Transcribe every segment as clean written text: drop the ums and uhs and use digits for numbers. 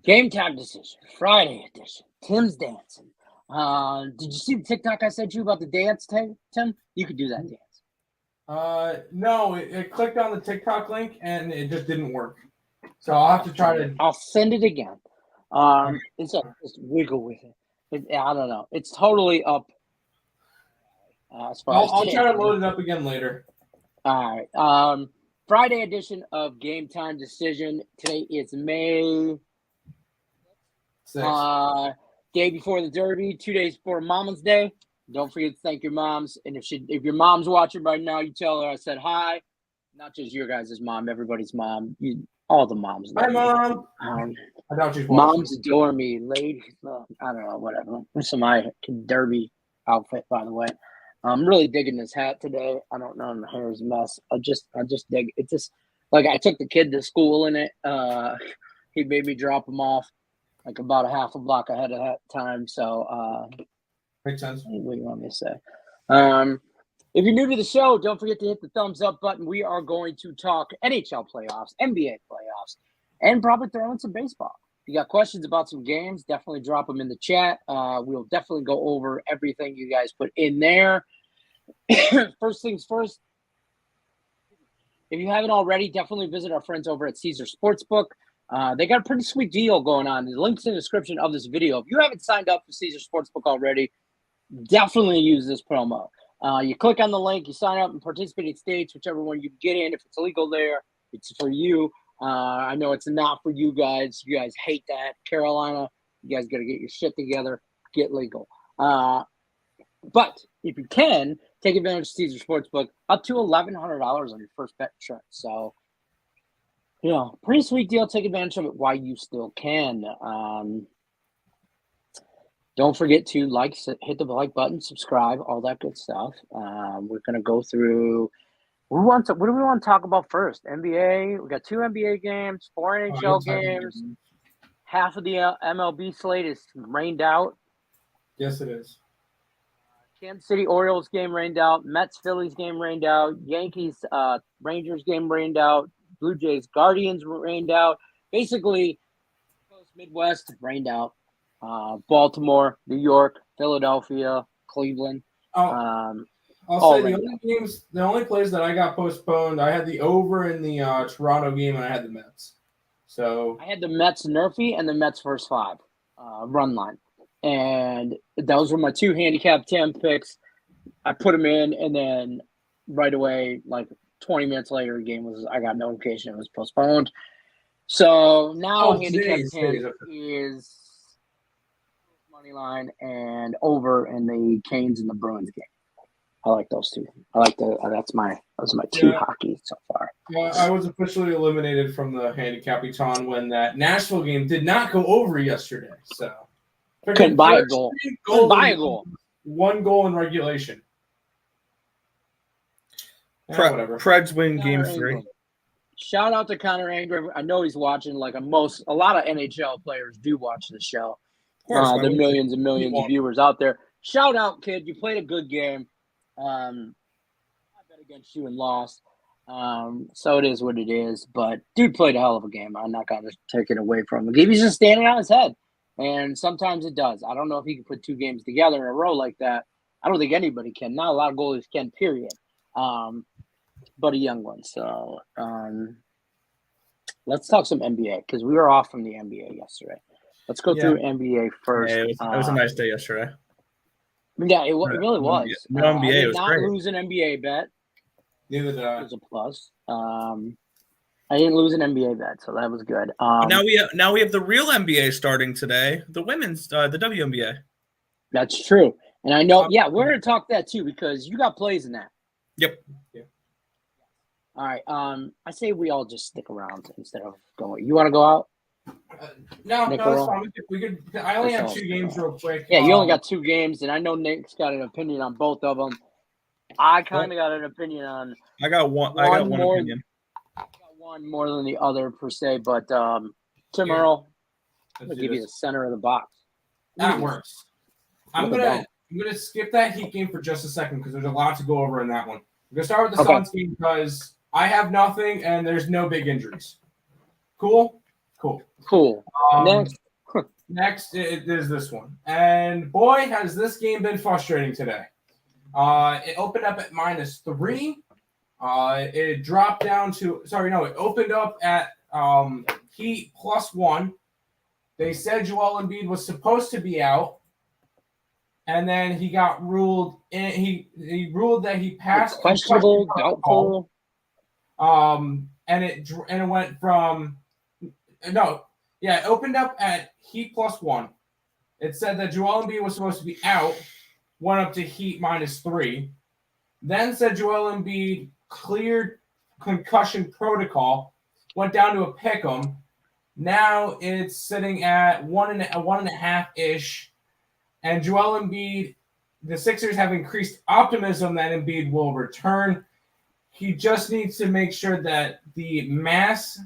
Game time decision, Friday edition. Tim's dancing. Did you see the TikTok I sent you about the dance, Tim? You could do that dance. No, it clicked on the TikTok link and it just didn't work. So I'll have to try to. I'll send it again. It's just wiggle with it. I don't know. It's totally up. As far I'll try to load it up again later. All right. Friday edition of Game Time Decision. Today is May 6th. Day before the Derby, 2 days before Mama's Day. Don't forget to thank your moms. And if your mom's watching right now, you tell her I said hi. Not just your guys' mom, everybody's mom. All the moms. Hi, Mom. I thought she's moms adore me, ladies. I don't know, whatever. This is my Derby outfit, by the way. I'm really digging this hat today. I don't know, my hair is a mess. I just dig it. It's just like I took the kid to school in it. He made me drop him off like about a half a block ahead of that time. So makes sense. What do you want me to say? If you're new to the show, don't forget to hit the thumbs up button. We are going to talk NHL playoffs, NBA playoffs, and probably throw in some baseball. If you got questions about some games, definitely drop them in the chat. We'll definitely go over everything you guys put in there. First things first, if you haven't already, definitely visit our friends over at Caesar Sportsbook. They got a pretty sweet deal going on. The link's in the description of this video. If you haven't signed up for Caesar Sportsbook already, definitely use this promo. You click on the link, you sign up in participating states, whichever one you get in. If it's legal there, it's for you. I know it's not for you guys. You guys hate that. Carolina, you guys got to get your shit together, get legal. But if you can, take advantage of Caesar Sportsbook, up to $1,100 on your first bet insurance. So, pretty sweet deal. Take advantage of it while you still can. Don't forget to hit the like button, subscribe, all that good stuff. We're going to go through what do we want to talk about first? NBA. We got 2 NBA games, 4 NHL games. Half of the MLB slate is rained out. Yes, it is. Kansas City Orioles game rained out. Mets Phillies game rained out. Yankees Rangers game rained out. Blue Jays Guardians rained out. Basically, Midwest rained out. Baltimore, New York, Philadelphia, Cleveland. I'll say the only plays that I got postponed, I had the over in the Toronto game, and I had the Mets. So I had the Mets Nerfy and the Mets first 5 run line, and those were my 2 handicap 10 picks. I put them in, and then right away, like 20 minutes later, I got notification it was postponed. So now handicap 10 is money line and over in the Canes and the Bruins game. I like those 2. I like those are my 2 hockey so far. Well, I was officially eliminated from the handicap-a-ton when that Nashville game did not go over yesterday. So couldn't buy a goal. Couldn't buy a goal. 1 goal in regulation. Whatever. Preds win game 3. Shout out to Connor Ingram. I know he's watching. Like a lot of NHL players do watch the show. There are millions and millions of viewers out there. Shout out, kid. You played a good game. I bet against you and lost. So it is what it is. But dude played a hell of a game. I'm not going to take it away from him. He's just standing on his head. And sometimes it does. I don't know if he can put 2 games together in a row like that. I don't think anybody can. Not a lot of goalies can, period. But a young one. So let's talk some NBA because we were off from the NBA yesterday. Let's go through NBA first. Yeah, it was a nice day yesterday. Yeah, it really was. No NBA, I did was not great. lose an NBA bet. Neither did I. It was a plus. I didn't lose an NBA bet, so that was good. Now we have the real NBA starting today. The women's, the WNBA. That's true, and I know. Yeah, we're gonna talk that too because you got plays in that. Yep. Yeah. All right. I say we all just stick around instead of going. You want to go out? No, that's fine. We could. I only have 2 games real quick. Yeah, you only got 2 games, and I know Nick's got an opinion on both of them. I kind of got an opinion on. I got one opinion. I got one more than the other per se, but Tim Earl, I'm gonna give you the center of the box. That works. I'm gonna skip that Heat game for just a second because there's a lot to go over in that one. I'm gonna start with the Suns game because I have nothing and there's no big injuries. Cool. Cool. Next is this one. And boy, has this game been frustrating today. It opened up at -3. It dropped down to – it opened up at Heat +1. They said Joel Embiid was supposed to be out. And then he got ruled in. He ruled that he passed questionable, doubtful. And it went from it opened up at Heat +1. It said that Joel Embiid was supposed to be out, went up to Heat -3. Then said Joel Embiid cleared concussion protocol, went down to a pick'em. Now it's sitting at 1.5-ish. And Joel Embiid, the Sixers have increased optimism that Embiid will return. He just needs to make sure that the mass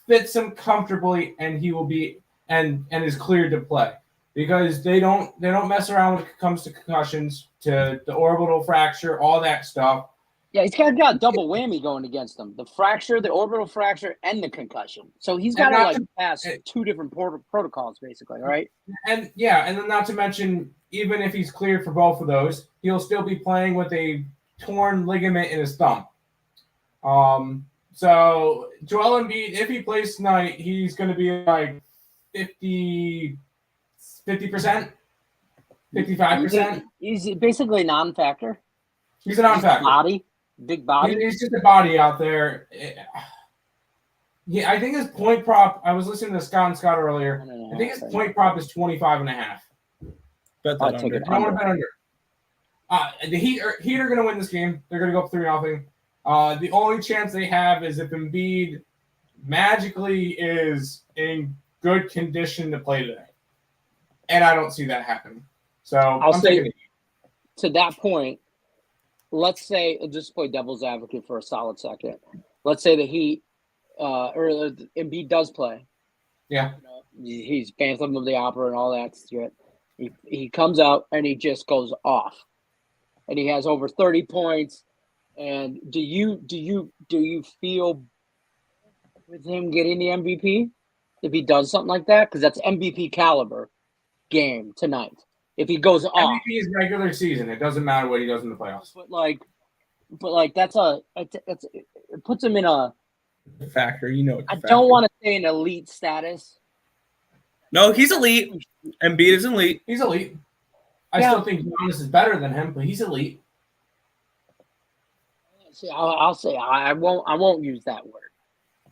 fits him comfortably, and he will be and is cleared to play. Because they don't mess around when it comes to concussions, to the orbital fracture, all that stuff. Yeah, he's got a double whammy going against him: the fracture, the orbital fracture, and the concussion. So he's got to pass two different protocols, basically, right? And then not to mention, even if he's cleared for both of those, he'll still be playing with a torn ligament in his thumb. So Joel Embiid, if he plays tonight, he's going to be like 50%, 55%. He's basically a non-factor. He's a non-factor. Big body. He's just a body out there. Yeah, I think his point prop. I was listening to Scott earlier. I think his point prop is 25.5. Bet that under. I want to bet under. The Heat are going to win this game. They're going to go up 3-0. The only chance they have is if Embiid magically is in good condition to play today, and I don't see that happening. So I'll say to that point. Let's say, just play devil's advocate for a solid second. Let's say the Heat or Embiid does play. Yeah. He's Phantom of the Opera and all that shit. He comes out and he just goes off. And he has over 30 points. And do you feel with him getting the MVP if he does something like that? Because that's MVP caliber game tonight. If he goes off, MVP is regular season. It doesn't matter what he does in the playoffs. But it puts him in a factor. I don't want to say an elite status. No, he's elite. Embiid is elite. He's elite. I still think Giannis is better than him, but he's elite. See, I'll say I won't use that word.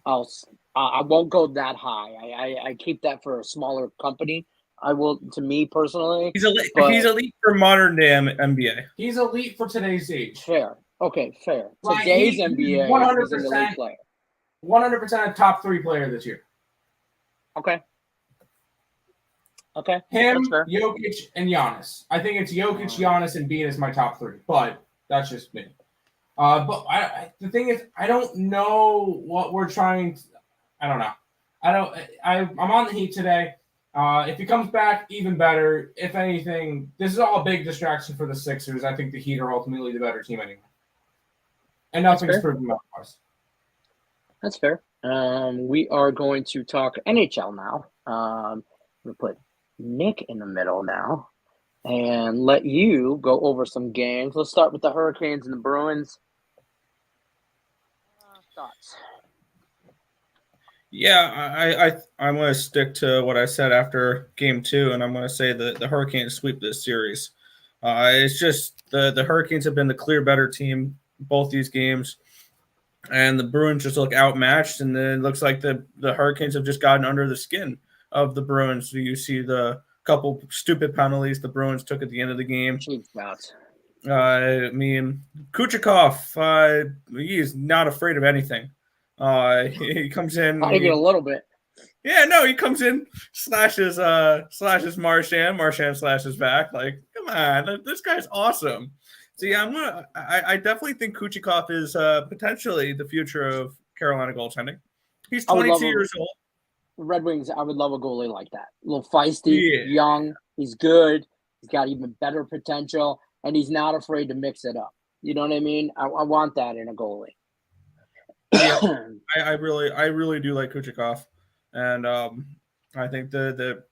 I won't go that high. I keep that for a smaller company. I will, to me personally. He's elite for modern day NBA. He's elite for today's age. Fair. Okay, fair. Today's NBA 100% is an elite player. 100% a top 3 player this year. Okay. Him, Jokic, and Giannis. I think it's Jokic, Giannis, and Embiid is my top 3, but that's just me. But the thing is, I don't know what we're trying to. I don't know. I'm on the Heat today. If he comes back, even better. If anything, this is all a big distraction for the Sixers. I think the Heat are ultimately the better team anyway. And nothing's proven otherwise. That's fair. We are going to talk NHL now. I'm going to put Nick in the middle now and let you go over some games. Let's start with the Hurricanes and the Bruins. Thoughts? Yeah, I'm going to stick to what I said after Game 2, and I'm going to say that the Hurricanes sweep this series. It's just the Hurricanes have been the clear better team both these games, and the Bruins just look outmatched, and then it looks like the Hurricanes have just gotten under the skin of the Bruins. So you see the couple stupid penalties the Bruins took at the end of the game. I mean, Kucherov, he is not afraid of anything. He comes in. Not even a little bit. Yeah, no, he comes in, slashes Marchand slashes back. Like, come on, this guy's awesome. So yeah, I definitely think Kucherov is potentially the future of Carolina goaltending. He's 22 years old. Red Wings, I would love a goalie like that. A little feisty, young. He's good. He's got even better potential, and he's not afraid to mix it up. You know what I mean? I want that in a goalie. Yeah, I really do like Kucherov. And I think the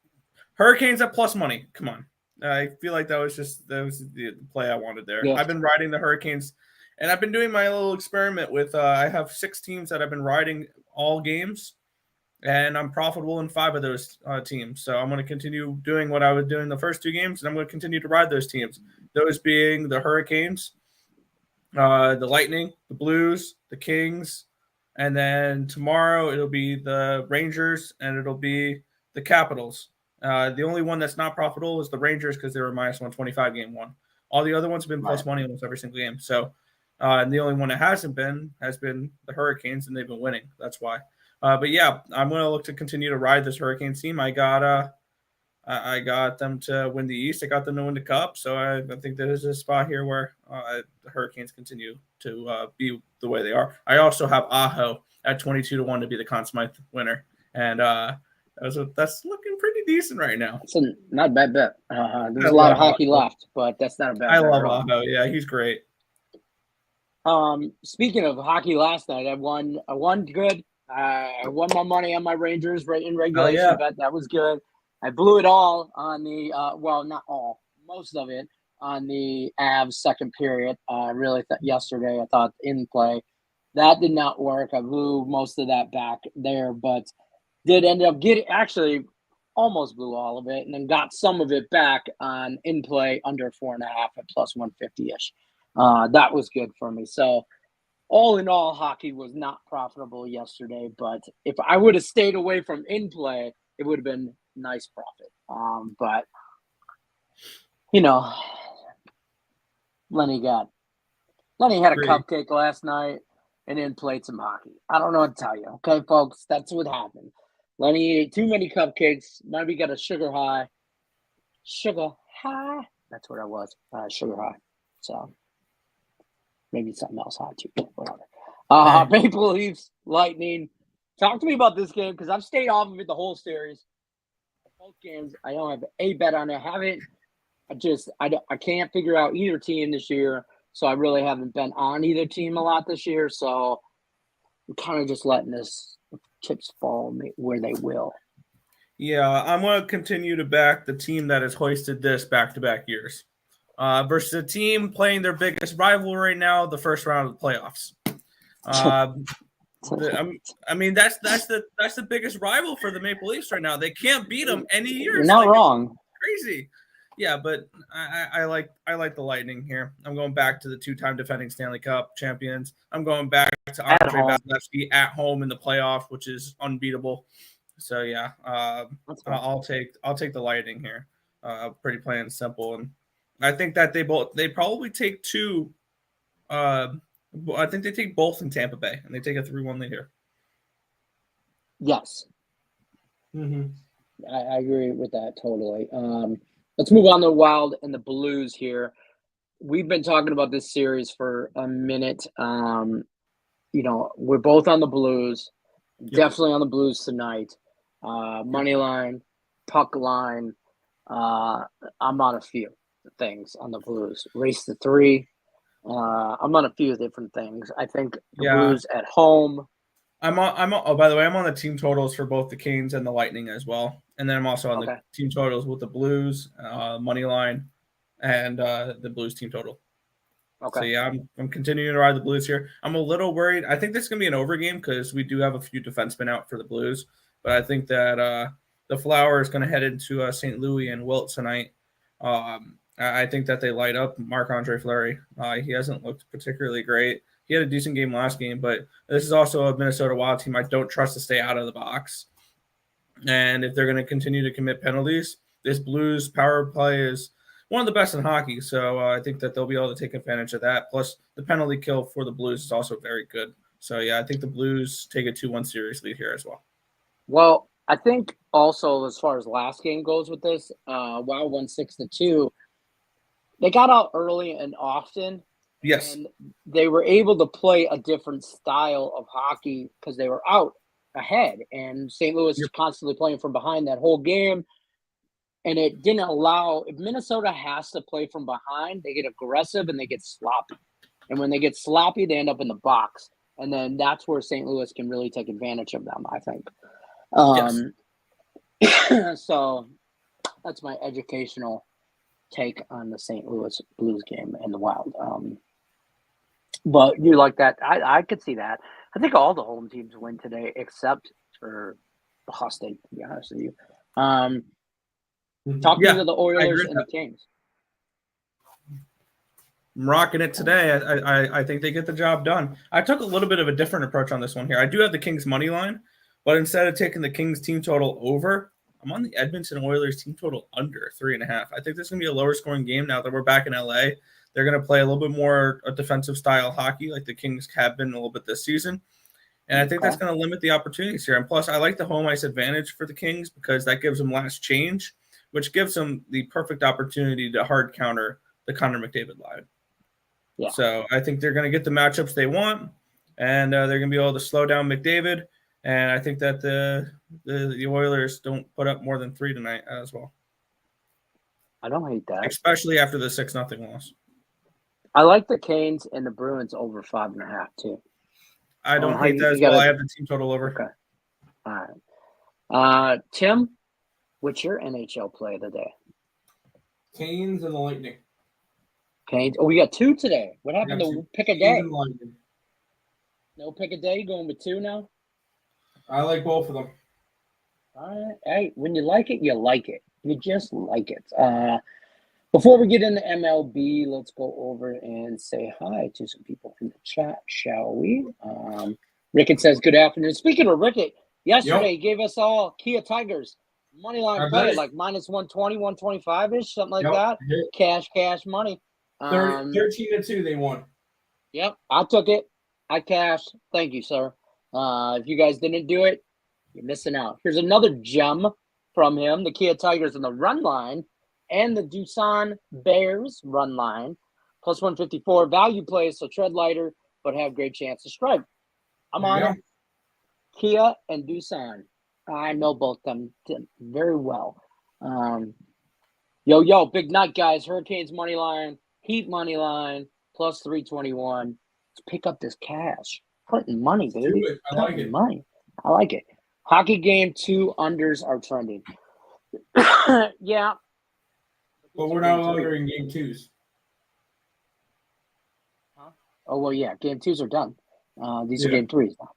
Hurricanes at plus money. Come on. I feel like that was the play I wanted there. Yeah. I've been riding the Hurricanes, and I've been doing my little experiment with I have 6 teams that I've been riding all games, and I'm profitable in 5 of those teams. So I'm going to continue doing what I was doing the first 2 games, and I'm going to continue to ride those teams. Those being the Hurricanes, the Lightning, the Blues, the Kings, and then tomorrow it'll be the Rangers and it'll be the Capitals. The only one that's not profitable is the Rangers because they were minus 125 game 1. All the other ones have been plus money almost every single game. So, and the only one that hasn't been has been the Hurricanes, and they've been winning. That's why. But yeah, I'm going to look to continue to ride this Hurricanes team. I got them to win the East. I got them to win the Cup. So I think there's a spot here where the Hurricanes continue to be the way they are. I also have Aho at 22-1 to be the Conn Smythe winner, and that's looking pretty decent right now. It's not a bad bet. There's a lot of hockey left, but that's not a bad bet. I love Aho. Yeah, he's great. Speaking of hockey, last night I won good. I won my money on my Rangers right in regulation bet. That was good. I blew it all on the not all, most of it on the Avs second period. Yesterday I thought in play that did not work. I blew most of that back there, but did end up actually almost blew all of it, and then got some of it back on in play under 4.5 at plus 150-ish. That was good for me. So all in all, hockey was not profitable yesterday, but if I would have stayed away from in play, it would have been nice profit. But Lenny had a cupcake last night and then played some hockey. I don't know what to tell you. Okay, folks, that's what happened. Lenny ate too many cupcakes. Maybe got a sugar high. Sugar high. That's what I was. Sugar high. So maybe something else high too. Whatever. Maple Leafs, Lightning. Talk to me about this game because I've stayed off of it the whole series. Both games, I don't have a bet on it. I can't figure out either team this year, so I really haven't been on either team a lot this year. So I'm kind of just letting this chips fall where they will. Yeah, I'm going to continue to back the team that has hoisted this back-to-back years versus a team playing their biggest rival right now, the first round of the playoffs. I mean, that's the biggest rival for the Maple Leafs right now. They can't beat them any year. You're not wrong. Crazy. Yeah, but I like the Lightning here. I'm going back to the 2-time defending Stanley Cup champions. I'm going back to Andre Vasilevsky at home in the playoff, which is unbeatable. So yeah, I'll take the Lightning here. Pretty plain and simple, and I think that they probably take 2. I think they take both in Tampa Bay, and they take a 3-1 lead here. Yes. Mm-hmm. I agree with that totally. Let's move on to the Wild and the Blues here. We've been talking about this series for a minute. We're both on the Blues. Yep. Definitely on the Blues tonight. Money line, puck line. I'm on a few things on the Blues. Race to 3. I'm on a few different things. I think the Blues at home. Oh, by the way, I'm on the team totals for both the Canes and the Lightning as well. And then I'm also on the team totals with the Blues, money line, and the Blues team total. Okay. So yeah, I'm continuing to ride the Blues here. I'm a little worried. I think this is gonna be an over game because we do have a few defensemen out for the Blues, but I think that the Flower is gonna head into St. Louis and Wilt tonight. I think that they light up Marc-Andre Fleury. He hasn't looked particularly great. He had a decent game last game, but this is also a Minnesota Wild team I don't trust to stay out of the box. And if they're going to continue to commit penalties, this Blues power play is one of the best in hockey. So I think that they'll be able to take advantage of that. Plus, the penalty kill for the Blues is also very good. So, yeah, I think the Blues take a 2-1 series lead here as well. Well, I think also as far as last game goes with this, Wild won 6-2. They got out early and often. Yes. And they were able to play a different style of hockey because they were out ahead. And St. Louis is constantly playing from behind that whole game. And it didn't allow – if Minnesota has to play from behind, they get aggressive and they get sloppy. And when they get sloppy, they end up in the box. And then that's where St. Louis can really take advantage of them, I think. So that's my educational take on the St. Louis Blues game and the Wild. But you like that? I could see that. I think all the home teams win today except for Boston, to be honest with you. Talk me to the Oilers and the Kings. I'm rocking it today. I think they get the job done. I took a little bit of a different approach on this one here. I do have the Kings money line, but instead of taking the Kings team total over, I'm on the Edmonton Oilers team total under 3.5. I think this is going to be a lower scoring game now that we're back in LA. They're going to play a little bit more a defensive style hockey like the Kings have been a little bit this season. And I think that's going to limit the opportunities here. And plus, I like the home ice advantage for the Kings because that gives them last change, which gives them the perfect opportunity to hard counter the Connor McDavid line. Yeah. So I think they're going to get the matchups they want, and they're going to be able to slow down McDavid. And I think that the Oilers don't put up more than 3 tonight as well. I don't hate that, especially after the 6-0 loss. I like the Canes and the Bruins over 5.5 too. I don't hate that as well. I have the team total over. Okay. All right. Tim, what's your NHL play of the day? Canes and the Lightning. Canes. Oh, we got 2 today. What happened to pick a day? No pick a day. Going with 2 now. I like both of them. All right. Hey, when you like it, you like it. You just like it. Before we get into MLB, let's go over and say hi to some people from the chat, shall we? Rickett says, good afternoon. Speaking of Rickett, yesterday he gave us all Kia Tigers money line play, like minus 120, 125-ish, something like that. Cash money. 13-2 they won. Yep, I took it. I cashed. Thank you, sir. If you guys didn't do it, you're missing out. Here's another gem from him, the Kia Tigers in the run line and the Doosan Bears run line. Plus 154 value plays, so tread lighter, but have great chance to strike. I'm on it. Kia and Doosan. I know both them very well. Yo, big night, guys. Hurricanes money line, Heat money line, plus 321. Let's pick up this cash. Putting money, baby. I like it. Money. I like it. Hockey game 2 unders are trending. Yeah. But we're no longer in game 2s. Huh? Oh, well, yeah. Game 2s are done. These are game 3s now.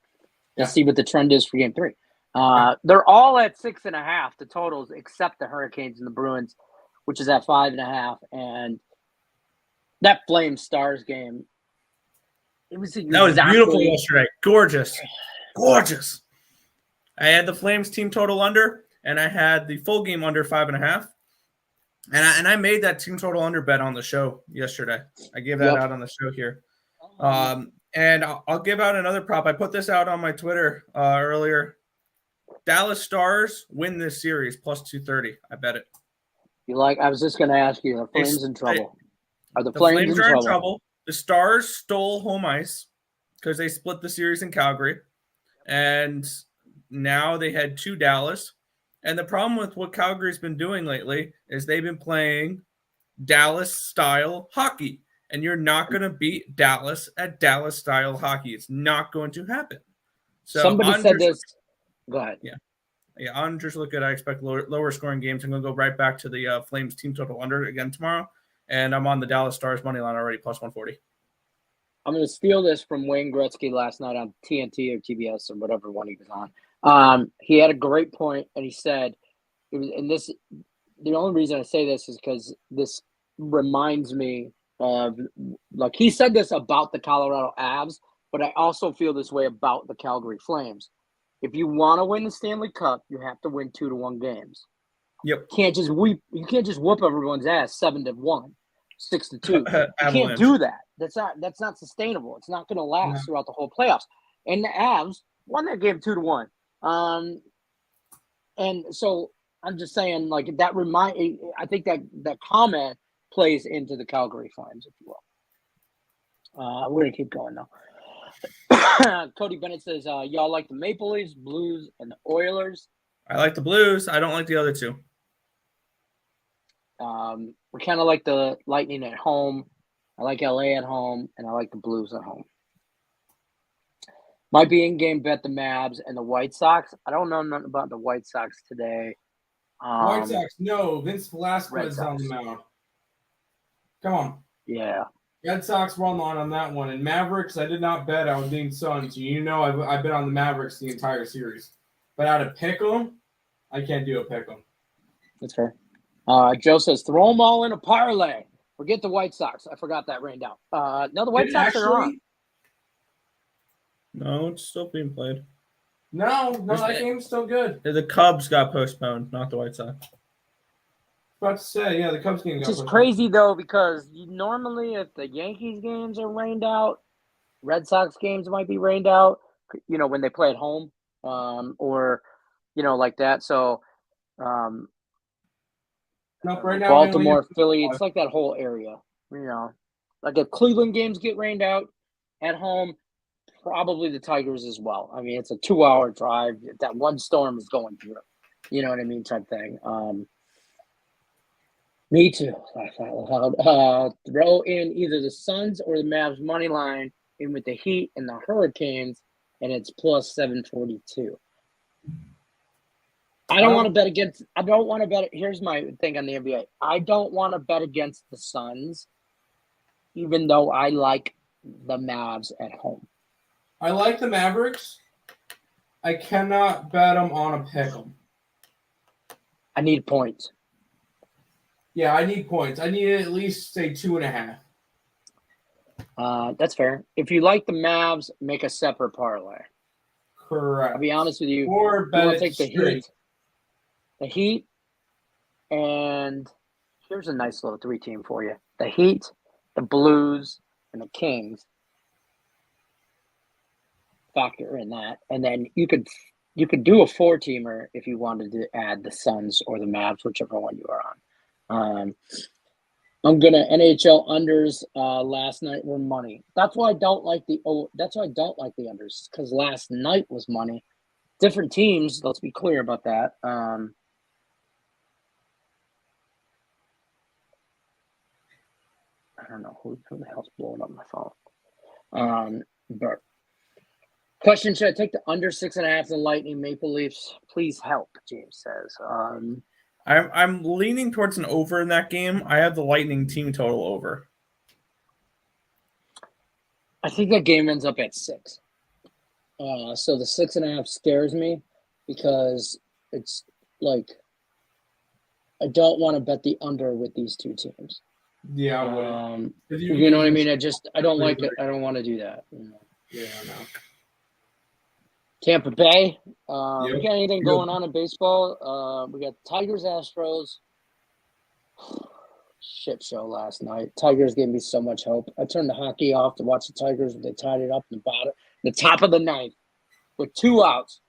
Let's see what the trend is for game 3. They're all at 6.5, the totals, except the Hurricanes and the Bruins, which is at 5.5. And that Flames Stars game, it was that was beautiful yesterday. Gorgeous. I had the Flames team total under, and I had the full game under 5.5. And I made that team total under bet on the show yesterday. I gave that out on the show here. And I'll give out another prop. I put this out on my Twitter earlier. Dallas Stars win this series plus 230. I bet it. I was just going to ask you, are the Flames in trouble? Are the Flames in trouble? The Stars stole home ice because they split the series in Calgary. And now they head to Dallas. And the problem with what Calgary's been doing lately is they've been playing Dallas-style hockey. And you're not going to beat Dallas at Dallas-style hockey. It's not going to happen. So somebody said this. Go ahead. Yeah, unders look good. I expect lower scoring games. I'm going to go right back to the Flames team total under again tomorrow. And I'm on the Dallas Stars money line already, plus 140. I'm going to steal this from Wayne Gretzky last night on TNT or TBS or whatever one he was on. He had a great point, and he said, the only reason I say this is because this reminds me of, like, he said this about the Colorado Avs, but I also feel this way about the Calgary Flames. If you want to win the Stanley Cup, you have to win 2-1 games. Yep. You can't just whoop everyone's ass 7-1, 6-2. You can't do that. That's not sustainable. It's not going to last throughout the whole playoffs. And the Avs won that game 2-1. And so I'm just saying, like, I think that comment plays into the Calgary Flames, if you will. We're gonna keep going now. Cody Bennett says, y'all like the Maple Leafs, Blues, and the Oilers. I like the Blues. I don't like the other two. We kind of like the Lightning at home. I like LA at home, and I like the Blues at home. Might be in-game bet the Mavs and the White Sox. I don't know nothing about the White Sox today. White Sox, no. Vince Velasquez Red is on the Sox. mound. Come on. Yeah. Red Sox run line on that one. And Mavericks, I did not bet. I was being Suns. You know I've been on the Mavericks the entire series. But out of pick 'em, I can't do a pick 'em. That's fair. Joe says, throw them all in a parlay. Forget the White Sox. I forgot that rained out. No, the White Sox are on. No, it's still being played. No, that game's still good. The Cubs got postponed, not the White Sox. About to say, yeah, the Cubs game got Which is postponed. crazy, though, because normally if the Yankees games are rained out, Red Sox games might be rained out, when they play at home or, like that. So Nope, right now, Baltimore, Philly, it's like that whole area, Like if Cleveland games get rained out at home, probably the Tigers as well. I mean, it's a 2-hour drive that one storm is going through. You know what I mean? Type thing. Me too. Laugh out loud. Throw in either the Suns or the Mavs money line in with the Heat and the Hurricanes, and it's plus 742. I don't want to bet against. I don't want to bet. Here's my thing on the NBA. I don't want to bet against the Suns, even though I like the Mavs at home. I like the Mavericks. I cannot bet them on a pick 'em. I need points. Yeah, I need points. I need at least, say, 2.5. That's fair. If you like the Mavs, make a separate parlay. Correct. I'll be honest with you. Or bet take the straight. Heat. The Heat, and here's a nice little 3-team for you. The Heat, the Blues, and the Kings. Factor in that. And then you could do a 4-teamer if you wanted to add the Suns or the Mavs, whichever one you are on. I'm gonna NHL unders last night were money. That's why I don't like the unders, because last night was money. Different teams, let's be clear about that. I don't know who the hell's blowing up my phone. But question: should I take the under 6.5 the Lightning Maple Leafs? Please help, James says. I'm leaning towards an over in that game. I have the Lightning team total over. I think that game ends up at 6. So the 6.5 scares me because it's like I don't want to bet the under with these two teams. Yeah, I would. You know what I mean? I don't like it. I don't want to do that. Yeah, I know. Tampa Bay. Yep. We got anything going on in baseball? We got Tigers, Astros. Shit show last night. Tigers gave me so much hope. I turned the hockey off to watch the Tigers. They tied it up in the top of the ninth with 2 outs.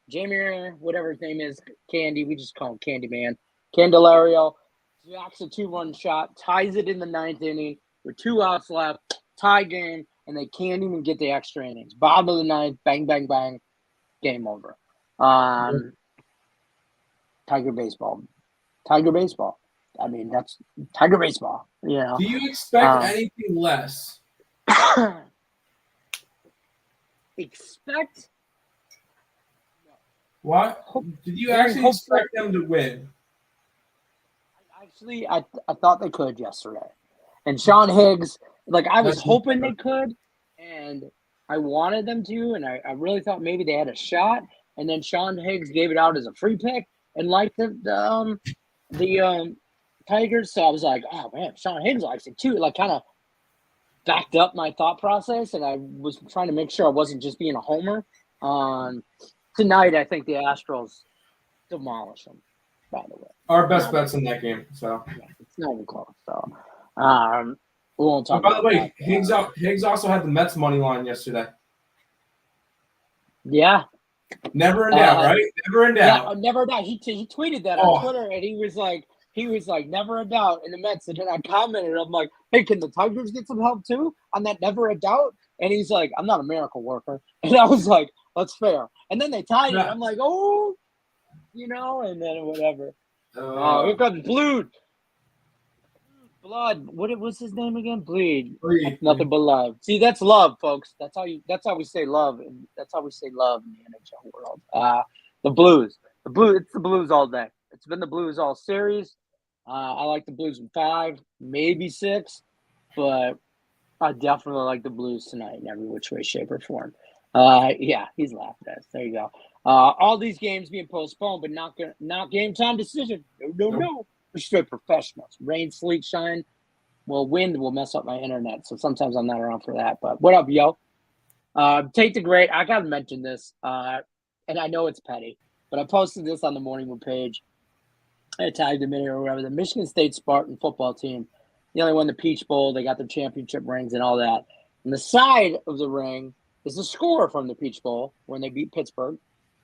Jamie, whatever his name is, Candy. We just call him Candy Man. Candelario jacks a 2-run shot, ties it in the 9th inning with 2 outs left, tie game, and they can't even get the extra innings. Bottom of the 9th, bang, bang, bang, game over. Tiger baseball. I mean, that's Tiger baseball. Do you expect anything less? Expect? What? Did you actually expect them to win? Actually, I thought they could yesterday. And Sean Higgs, I was hoping they could, and I wanted them to, and I really thought maybe they had a shot. And then Sean Higgs gave it out as a free pick and liked the Tigers. So I was like, oh, man, Sean Higgs likes it too. Kind of backed up my thought process, and I was trying to make sure I wasn't just being a homer. Tonight, I think the Astros demolish them, by the way. Our best bets in that game. So yeah, it's not even close. So we won't talk by the way, that. Higgs also had the Mets money line yesterday. Yeah. Never in doubt, right? Never in doubt. Yeah, never in doubt. He tweeted that on Twitter, and he was like, never a doubt in the Mets. And then I commented, I'm like, hey, can the Tigers get some help too on that never a doubt? And he's like, I'm not a miracle worker. And I was like, that's fair. And then they tied it. I'm like, oh, and then whatever. Here comes Blue. Blood. What was his name again? Bleed. Bleed. Nothing but love. See, that's love, folks. That's how we say love, and that's how we say love in the NHL world. The Blues. It's the Blues all day. It's been the Blues all series. I like the Blues in 5, maybe 6, but I definitely like the Blues tonight in every which way, shape, or form. Yeah, he's laughing at us. There you go. All these games being postponed, but not game time decision. No. We're straight professionals. Rain, sleet, shine. Well, wind will mess up my internet, so sometimes I'm not around for that. But what up, yo? Tate the Great. I gotta mention this, and I know it's petty, but I posted this on the Morning Wood page. I tagged him in here or whatever. The Michigan State Spartan football team, they only won the Peach Bowl. They got their championship rings and all that. On the side of the ring is the score from the Peach Bowl when they beat Pittsburgh,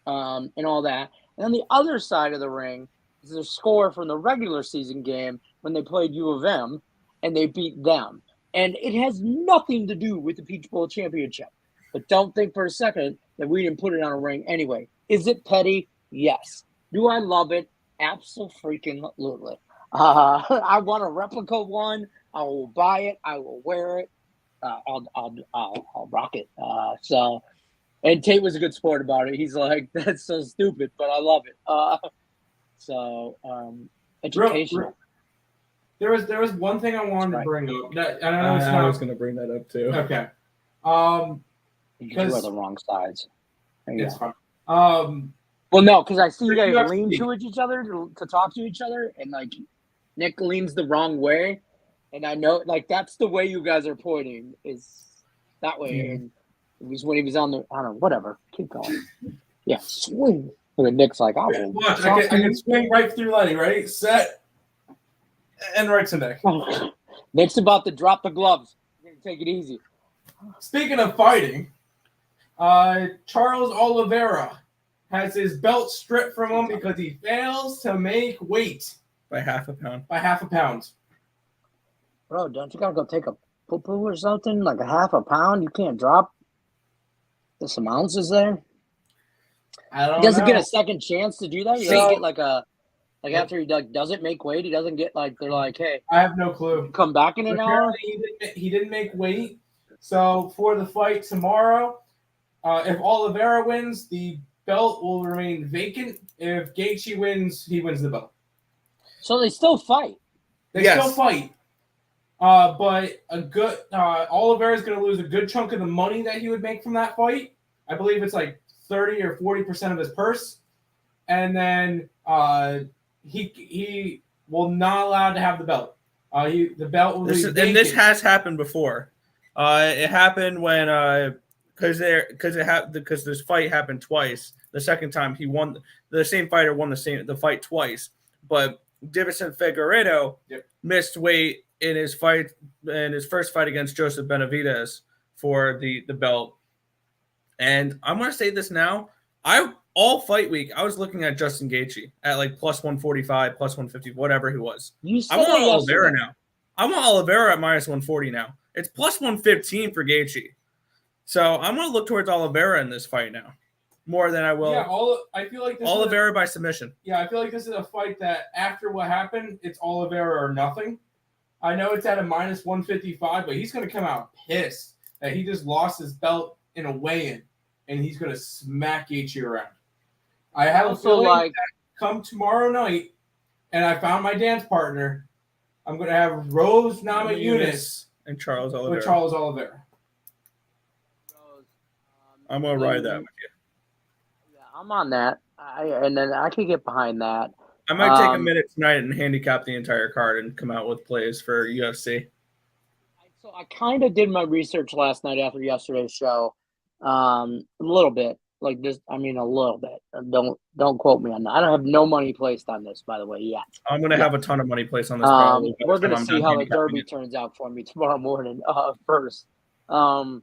and all that. And on the other side of the ring is the score from the regular season game when they played U of M and they beat them. And it has nothing to do with the Peach Bowl championship. But don't think for a second that we didn't put it on a ring anyway. Is it petty? Yes. Do I love it? Absolutely. I want a replica one. I will buy it. I will wear it. I'll rock it. And Tate was a good sport about it. He's like, that's so stupid, but I love it. Educational. There was one thing I wanted to bring up. That, I don't know. I was going to bring that up too. Okay. Because you are the wrong sides. It's fine. Well, no, because I see you guys lean to each other to talk to each other, and like Nick leans the wrong way, and I know like that's the way you guys are pointing is that way. Mm-hmm. And it was when he was on the I don't know, whatever. Keep going. Yeah, swing. And Nick's like, I can swing right through Lenny. Ready, set, and right to Nick. Nick's about to drop the gloves. You're gonna take it easy. Speaking of fighting, Charles Oliveira has his belt stripped from him because he fails to make weight. By half a pound. By half a pound. Bro, don't you gotta go take a poo-poo or something? Like a half a pound? You can't drop some ounces there? I don't know. He doesn't get a second chance to do that? He doesn't get like after he doesn't make weight, he doesn't get like, they're like, hey. I have no clue. Come back in an hour? He didn't make weight. So for the fight tomorrow, if Oliveira wins, the belt will remain vacant. If Gaethje wins, he wins the belt. So they still fight. They still fight. But Oliveira is going to lose a good chunk of the money that he would make from that fight. I believe it's like 30 or 40% of his purse. And then he will not allowed to have the belt. The belt will be vacant. And this has happened before. It happened when because this fight happened twice. The second time he won, the same fighter won the fight twice. But Davison Figueiredo missed weight in his first fight against Joseph Benavidez for the belt. And I'm gonna say this now. All fight week I was looking at Justin Gaethje at like plus 145, plus 150, whatever he was. I want Oliveira now. I want Oliveira at minus 140 now. It's plus 115 for Gaethje. So I'm going to look towards Oliveira in this fight now, more than I will. Yeah, I feel like Oliveira by submission. Yeah, I feel like this is a fight that after what happened, it's Oliveira or nothing. I know it's at a minus 155, but he's going to come out pissed that he just lost his belt in a weigh-in, and he's going to smack Gaethje around. I have a feeling that come tomorrow night, and I found my dance partner, I'm going to have Rose Namajunas and Charles Oliveira. With Charles Oliveira. I'm going to ride that with you. Yeah, I'm on that. And then I could get behind that. I might take a minute tonight and handicap the entire card and come out with plays for UFC. So I kind of did my research last night after yesterday's show. A little bit. Like this, a little bit. Don't quote me on that. I don't have no money placed on this, by the way, yet. I'm going to have a ton of money placed on this. We're going to see how the Derby turns out for me tomorrow morning first. I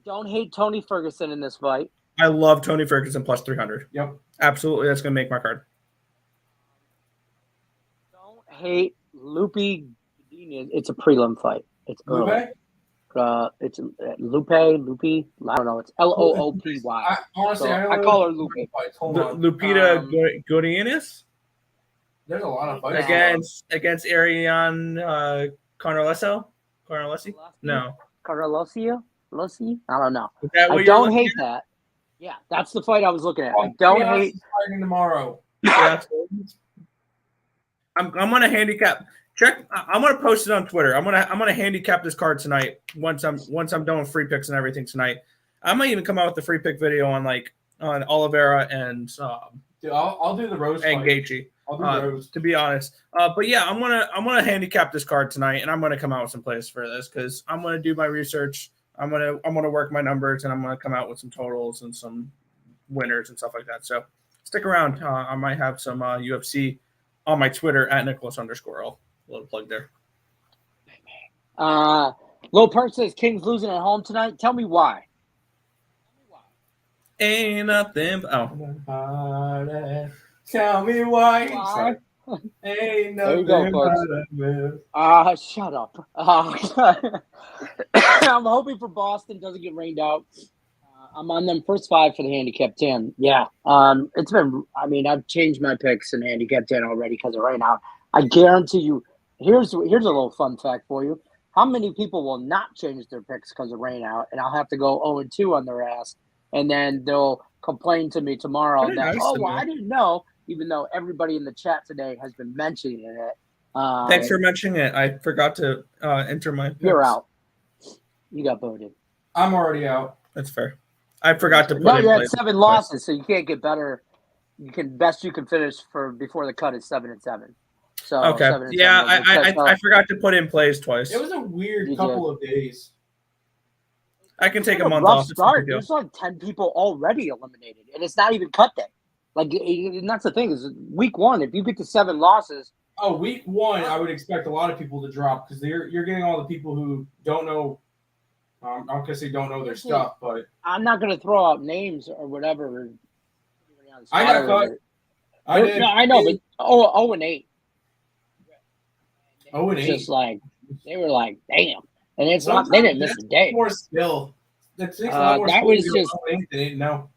don't hate Tony Ferguson in this fight. I love Tony Ferguson plus 300. Yep. Absolutely. That's going to make my card. Don't hate Lupe. It's a prelim fight. It's early. It's Lupe. I don't know. It's Loopy. Honestly, I call her Lupe. Lupita Godinez? There's a lot of fights against Ariane Carnelesi? No. Carlosio? Losi? I don't know. Is that what I you're don't looking hate that. Yeah, that's the fight I was looking at. I don't hate. Fighting tomorrow. Yeah. I'm gonna handicap. Check. I'm gonna post it on Twitter. I'm gonna handicap this card tonight. Once I'm done with free picks and everything tonight. I might even come out with the free pick video on Oliveira and Dude, I'll do the Rose and fight. Gaethje. I'll do Rose. To be honest. But yeah, I'm gonna handicap this card tonight, and I'm gonna come out with some plays for this because I'm gonna do my research. I'm gonna work my numbers, and I'm gonna come out with some totals and some winners and stuff like that. So stick around. I might have some UFC on my Twitter at Nicholas_. A little plug there. Low Park says Kings losing at home tonight. Tell me why. Ain't nothing. Tell me why. Ain't nothing. Shut up. I'm hoping for Boston doesn't get rained out. I'm on them first 5 for the handicap 10. Yeah. It's been. I mean, I've changed my picks in handicap 10 already because of rain out. I guarantee you. Here's a little fun fact for you. How many people will not change their picks because of rain out, and I'll have to go 0-2 on their ass, and then they'll complain to me tomorrow that, I didn't know, even though everybody in the chat today has been mentioning it. Thanks for mentioning it. I forgot to enter my picks. You're out. You got voted. I'm already out. That's fair. I forgot to put No, in you're at 7 losses, so you can't get better. Best you can finish for before the cut is 7-7. So okay. 7-7 Yeah, I forgot to put in plays twice. It was a weird couple of days. I can take a month off. Start. There's like 10 people already eliminated, and it's not even cut day. Like, and that's the thing is week 1. If you get to 7 losses, week 1, I would expect a lot of people to drop because you're getting all the people who don't know. I'm gonna say don't know their stuff, but I'm not gonna throw out names or whatever. I got cut. I did. No, I know, but 0-8. 0-8. Just like they were like, damn, and it's not. They didn't miss a day. More skill. That was just. No.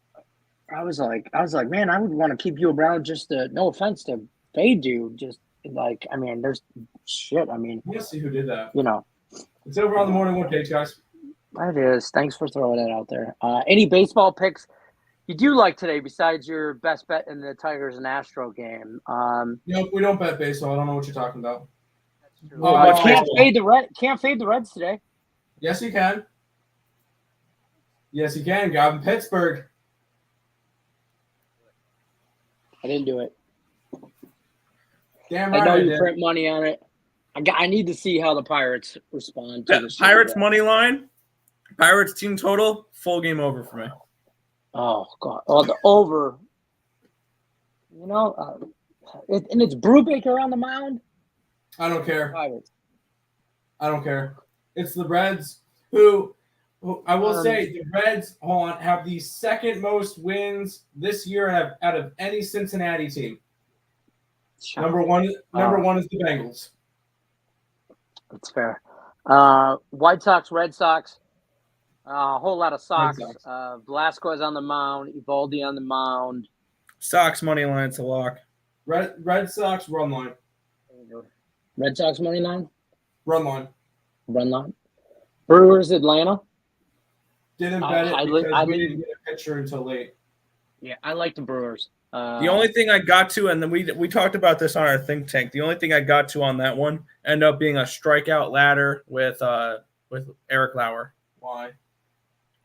I was like, man, I would want to keep you around just to. No offense to fade you, just like I mean, there's shit. I mean, let's see who did that. You know, it's over on the morning one page, guys. That is. Thanks for throwing that out there. Any baseball picks you do like today besides your best bet in the Tigers and Astro game? Nope, we don't bet baseball. I don't know what you're talking about. Can't fade the Reds today. Yes, you can. Yes, you can. Got in Pittsburgh. I didn't do it. Damn right. I know you print money on it. I need to see how the Pirates respond to the Pirates money line. Pirates team total, full game over for me. Oh, God. Oh, the over. You know, and it's Brubaker on the mound. I don't care. Pirates. I don't care. It's the Reds who I will say the Reds have the second most wins this year out of any Cincinnati team. Number one is the Bengals. That's fair. White Sox, Red Sox. A whole lot of Sox. Velasquez on the mound. Evaldi on the mound. Sox money line, it's a lock. Red Sox run line. Red Sox money line? Run line. Brewers, Atlanta. Didn't bet it because we didn't get a pitcher until late. Yeah, I like the Brewers. The only thing I got to, and then we talked about this on our think tank, the only thing I got to on that one ended up being a strikeout ladder with Eric Lauer. Why?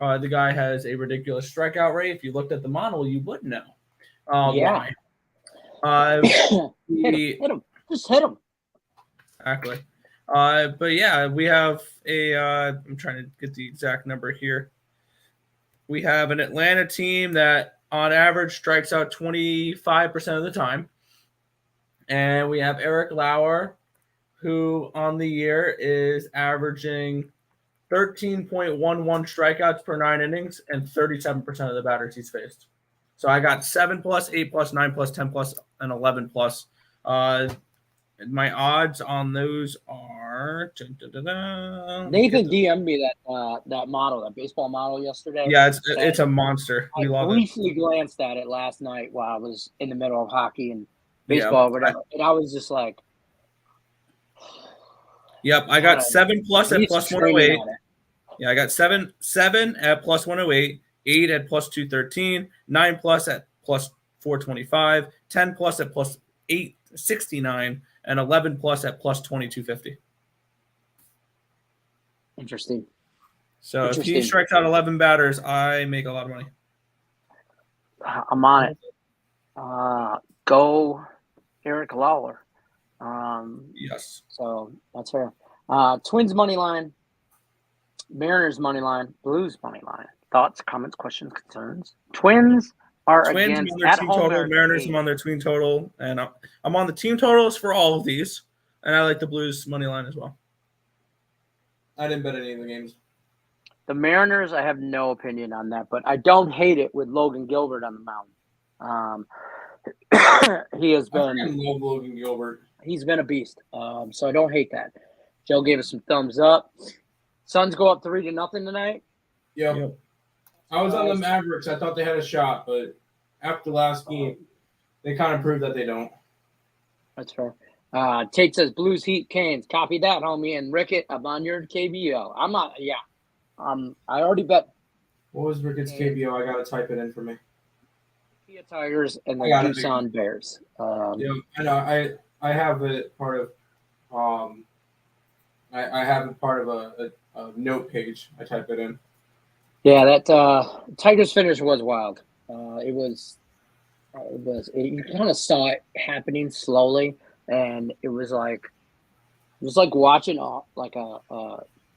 The guy has a ridiculous strikeout rate. If you looked at the model, you would know. Yeah. Why. Hit him. Just hit him. Exactly. But yeah, we have I'm trying to get the exact number here. We have an Atlanta team that on average strikes out 25% of the time. And we have Eric Lauer, who on the year is averaging 13.11 strikeouts per 9 innings and 37% of the batters he's faced. So I got 7+, 8+, 9+, 10+, and 11+. My odds on those are Nathan DM'd me that model, that baseball model yesterday. Yeah, it's a monster. I briefly glanced at it last night while I was in the middle of hockey, and baseball, whatever. And I was just like, yep, I got 7+ at he's plus training 108. on it. Yeah, I got 7 at plus 108, 8 at plus 213, 9+ at plus 425, 10+ at plus 869, and 11+ at plus 2250. Interesting. So if he strikes out 11 batters, I make a lot of money. I'm on it. Go Eric Lawler. Yes. So that's fair. Twins money line, Mariners money line, Blues money line. Thoughts, comments, questions, concerns. Twins are against on their at team home. total. Mariners I'm on their team total, and I'm on the team totals for all of these, and I like the Blues money line as well. I didn't bet any of the games. The Mariners, I have no opinion on that, but I don't hate it with Logan Gilbert on the mound. He has been. I love Logan Gilbert. He's been a beast. So I don't hate that. Joe gave us some thumbs up. Suns go up 3-0 tonight. Yep. I was on the Mavericks. I thought they had a shot, but after last game, they kind of proved that they don't. That's fair. Tate says Blues, Heat, Canes. Copy that, homie. And Rickett, I'm on your KBO. I'm not. Yeah. I already bet. What was Ricketts KBO? I gotta type it in for me. Kia Tigers and the Doosan Bears. Yeah, I know. I have it part of. I have it part of a note page. I type it in. Yeah, that Tigers finish was wild. You kind of saw it happening slowly, and it was like watching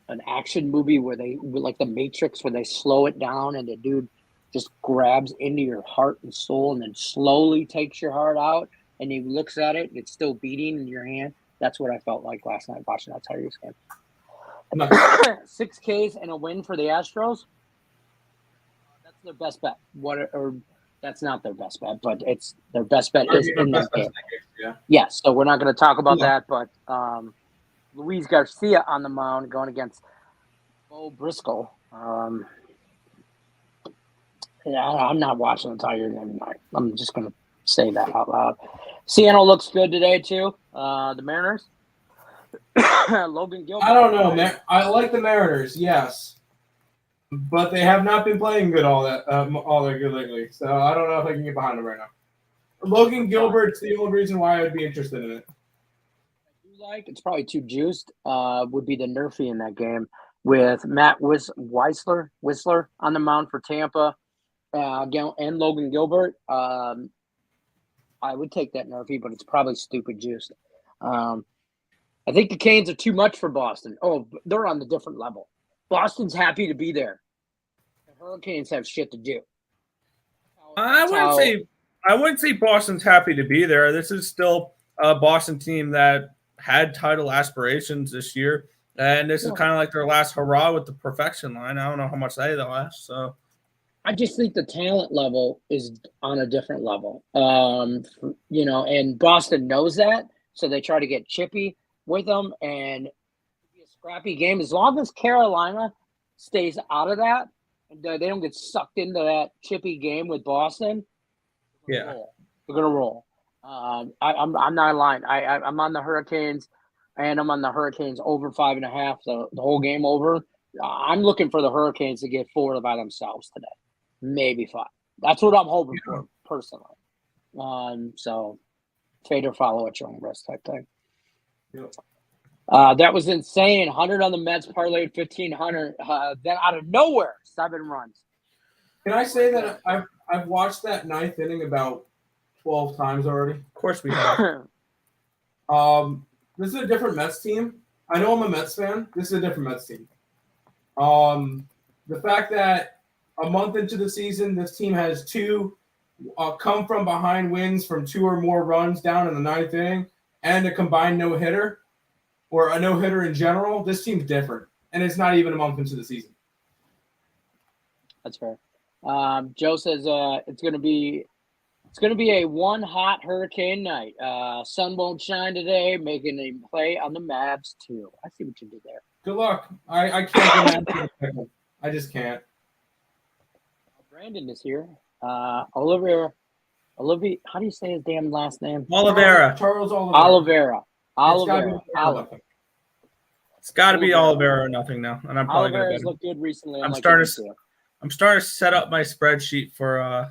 an action movie where they like the Matrix, where they slow it down and the dude just grabs into your heart and soul and then slowly takes your heart out, and he looks at it and it's still beating in your hand. That's what I felt like last night watching that Tigers game. 6 Ks and a win for the Astros. That's their best bet. That's not their best bet, but it's their best bet is in that game. Yes, so we're not going to talk about that, but Luis Garcia on the mound going against Bo Briscoe. I'm not watching the Tigers tonight. I'm just going to say that out loud. Seattle looks good today too. The Mariners. Logan Gilbert. I don't know, man. I like the Mariners, yes, but they have not been playing good all that good lately. So I don't know if I can get behind them right now. Logan Gilbert's the only reason why I would be interested in it. It's probably too juiced. Would be the Nerfy in that game with Matt Whistler on the mound for Tampa, and Logan Gilbert. I would take that Nerfy, but it's probably stupid juiced. I think the Canes are too much for Boston. Oh, they're on a different level. Boston's happy to be there. The Hurricanes have shit to do. I wouldn't say Boston's happy to be there. This is still a Boston team that had title aspirations this year, and this is kind of like their last hurrah with the perfection line. I don't know how much they'll last. So, I just think the talent level is on a different level. And Boston knows that, so they try to get chippy with them, and it'll be a scrappy game as long as Carolina stays out of that and they don't get sucked into that chippy game with Boston. Yeah, they're gonna roll. I'm not lying. I'm on the Hurricanes, and I'm on the Hurricanes over 5.5. The whole game over. I'm looking for the Hurricanes to get 4 by themselves today, maybe 5. That's what I'm hoping for personally. So fade or follow at your own risk type thing. Yep. That was insane. 100 on the Mets, parlayed 1,500. Then out of nowhere, 7 runs. Can I say that I've watched that 9th inning about 12 times already? Of course we have. This is a different Mets team. I know I'm a Mets fan. This is a different Mets team. The fact that a month into the season, this team has 2 come from behind wins from 2 or more runs down in the 9th inning, and a combined no-hitter, or a no-hitter in general. This team's different, and it's not even a month into the season. That's fair. Joe says it's going to be a one hot hurricane night. Sun won't shine today, making a play on the Mavs too. I see what you did there. Good luck. I can't get that. I just can't. Brandon is here. Oliver Olivia, how do you say his damn last name? Oliveira. Charles Oliveira. Oliveira. It's got to be Oliveira. Oliveira or nothing now, and I'm probably going Oliveira's to. looked good recently. I'm starting to set up my spreadsheet for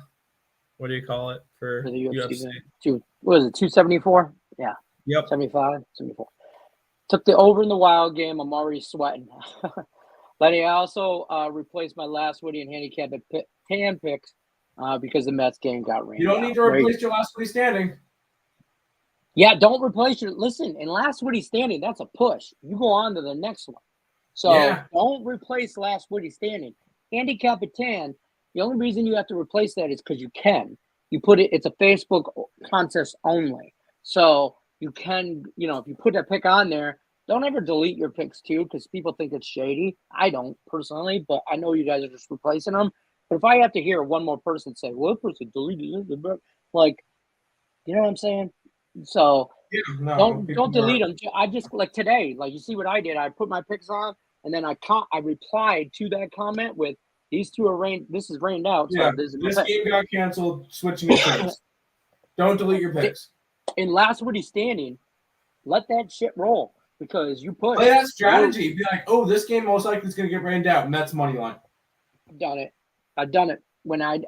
what do you call it for the UFC? What is it? 274? Yeah. Yep. 75, 74. Took the over in the Wild game. I'm already sweating. Lenny, I also replaced my last Woody and handicap at tan picks because the Mets game got rained. You don't need to replace your last Woody standing. Yeah, don't replace your. Listen, in last Woody standing, that's a push. You go on to the next one. So don't replace last Woody standing. Handicap at tan. The only reason you have to replace that is because you can. You put it. It's a Facebook contest only. So you can, if you put that pick on there, don't ever delete your picks too, because people think it's shady. I don't personally, but I know you guys are just replacing them. But if I have to hear one more person say, "Well, that person deleted it," like, you know what I'm saying? So don't delete them. I just like today, like you see what I did. I put my picks on, and then I replied to that comment with these two are rained. This is rained out. So this game got canceled. Switching your picks. Don't delete your picks. In last Woody standing, let that shit roll because you put play that strategy. Be like, oh, this game most likely is going to get rained out. Mets money line. I've done it when I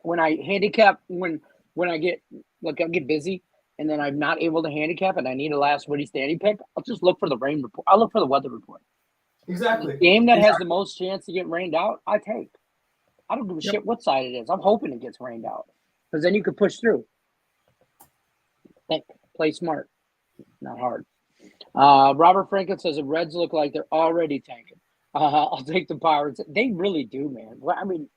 handicap when I get busy. And then I'm not able to handicap and I need a last Woody standing pick, I'll just look for the rain report. I'll look for the weather report. Exactly. The game that has the most chance to get rained out, I take. I don't give a shit what side it is. I'm hoping it gets rained out because then you could push through. Play smart, not hard. Robert Franklin says the Reds look like they're already tanking. I'll take the Pirates. They really do, man. I mean,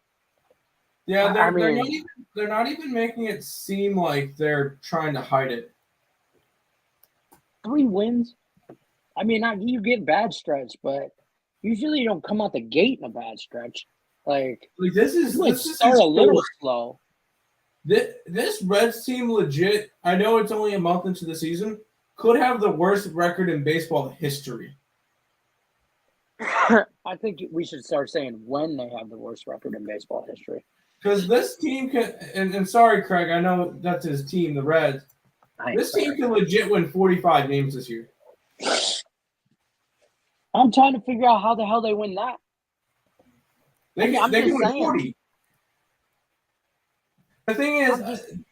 yeah, they're not even making it seem like they're trying to hide it. 3 wins. I mean, you get bad stretch, but usually you don't come out the gate in a bad stretch. Like this is start a little slow. This Reds team legit. I know it's only a month into the season. Could have the worst record in baseball history. I think we should start saying when they have the worst record in baseball history. Because this team can, and sorry, Craig, I know that's his team, the Reds. This team can legit win 45 games this year. I'm trying to figure out how the hell they win that. They can win 40. The thing is,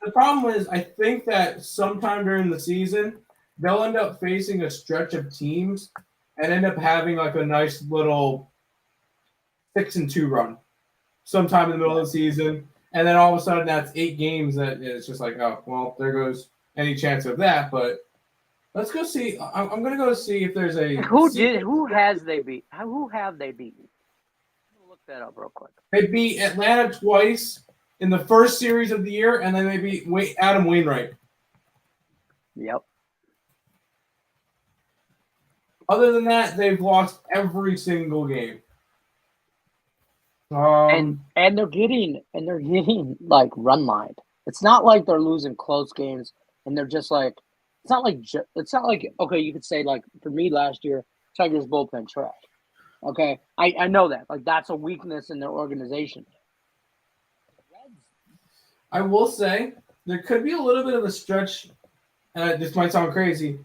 the problem is, I think that sometime during the season, they'll end up facing a stretch of teams and end up having like a nice little 6-2 run sometime in the middle of the season. And then all of a sudden that's 8 games that it's just like, oh, well, there goes any chance of that. But let's go see. I'm going to go see if there's a – Who have they beaten? I'm going to look that up real quick. They beat Atlanta twice in the first series of the year, and then they beat Adam Wainwright. Yep. Other than that, they've lost every single game. And they're getting like run lined. It's not like they're losing close games, and they're just like it's not like okay, you could say like for me last year, Tigers bullpen trash. Okay, I know that like that's a weakness in their organization. I will say there could be a little bit of a stretch. This might sound crazy.